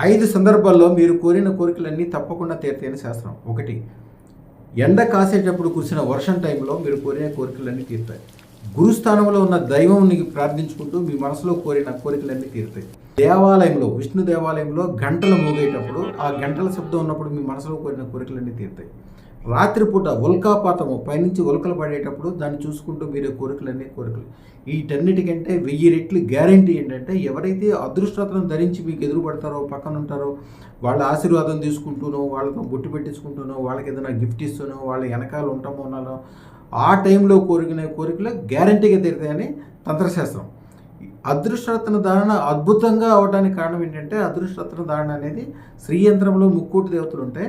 5 సందర్భాల్లో మీరు కోరిన కోరికలన్నీ తప్పకుండా తీరుతాయని శాస్త్రం. 1, ఎండ కాసేటప్పుడు కురిసిన వర్షం టైంలో మీరు కోరిన కోరికలన్నీ తీరుతాయి. గురుస్థానంలో ఉన్న దైవంని ప్రార్థించుకుంటూ మీ మనసులో కోరిన కోరికలన్నీ తీరుతాయి. దేవాలయంలో, విష్ణు దేవాలయంలో గంటలు మోగేటప్పుడు, ఆ గంటల శబ్దం ఉన్నప్పుడు మీ మనసులో కోరిన కోరికలన్నీ తీరుతాయి. రాత్రిపూట ఉల్కాపాతము పైనుంచి ఉల్కలు పడేటప్పుడు దాన్ని చూసుకుంటూ మీరు కోరికలు. వీటన్నిటికంటే 1000 రెట్లు గ్యారంటీ ఏంటంటే, ఎవరైతే అదృష్టరత్నం ధరించి మీకు ఎదురు పడతారో, పక్కన ఉంటారో, వాళ్ళ ఆశీర్వాదం తీసుకుంటూనో, వాళ్ళతో బొట్టు పెట్టించుకుంటూనో, వాళ్ళకి ఏదైనా గిఫ్ట్ ఇస్తూనో, వాళ్ళ వెనకాల ఉంటామో ఉన్నానో, ఆ టైంలో కోరిన కోరికలు గ్యారంటీగా తీరుతాయని తంత్రశాస్త్రం. అదృష్టరత్న ధారణ అద్భుతంగా అవడానికి కారణం ఏంటంటే, అదృష్టరత్న ధారణ అనేది శ్రీయంత్రంలో ముక్కోటి దేవతలు ఉంటే,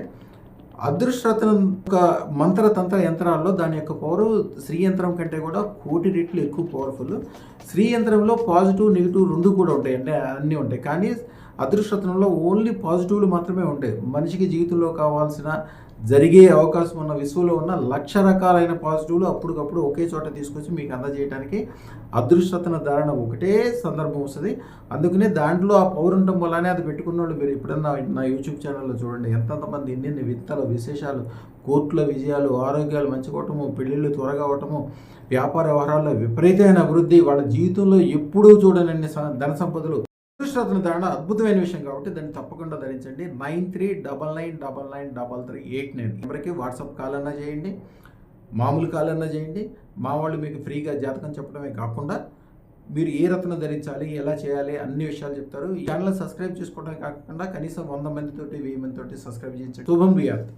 అదృష్టరత్నం యొక్క మంత్రతంత్ర యంత్రాల్లో దాని యొక్క పవరు శ్రీయంత్రం కంటే కూడా 1,000,000 రెట్లు ఎక్కువ పవర్ఫుల్. శ్రీయంత్రంలో పాజిటివ్, నెగిటివ్ 2 కూడా ఉంటాయి, అంటే అన్నీ ఉంటాయి. కానీ అదృష్టరత్నంలో ఓన్లీ పాజిటివ్లు మాత్రమే ఉంటాయి. మనిషికి జీవితంలో కావాల్సిన జరిగే అవకాశం ఉన్న విశ్వంలో ఉన్న 1,00,000 రకాలైన పాజిటివ్లు అప్పటికప్పుడు ఒకే చోట తీసుకొచ్చి మీకు అందజేయడానికి అదృష్టరత్న ధారణ ఒకటే సందర్భం వస్తుంది. అందుకనే దాంట్లో ఆ పవర్ ఉండటం వల్లనే అది పెట్టుకున్న వాళ్ళు మీరు ఎప్పుడన్నా నా యూట్యూబ్ ఛానల్లో చూడండి, ఎంతమంది ఎన్ని వింతలు, విశేషాలు, కోర్టుల విజయాలు, ఆరోగ్యాలు మంచిగవటము, పెళ్ళిళ్ళు త్వరగా అవటము, వ్యాపార వ్యవహారాల్లో విపరీతమైన అభివృద్ధి, వాళ్ళ జీవితంలో ఎప్పుడూ చూడనన్ని ధన సంపదలు. అదృష్టరత్న ధారణ అద్భుతమైన విషయం కాబట్టి దాన్ని తప్పకుండా ధరించండి. 9399993389 నెంబర్కి వాట్సాప్ కాల్ అన్నా చేయండి, మామూలు కాల్ అన్నా చేయండి. మా వాళ్ళు మీకు ఫ్రీగా జాతకం చెప్పడమే కాకుండా మీరు ఏ రత్నం ధరించాలి, ఎలా చేయాలి, అన్ని విషయాలు చెప్తారు. ఈ ఛానల్ సబ్స్క్రైబ్ చేసుకోవడమే కాకుండా కనీసం 100 మందితోటి 1000 మందితోటి సబ్స్క్రైబ్ చేయించండి. శుభం బియాత్.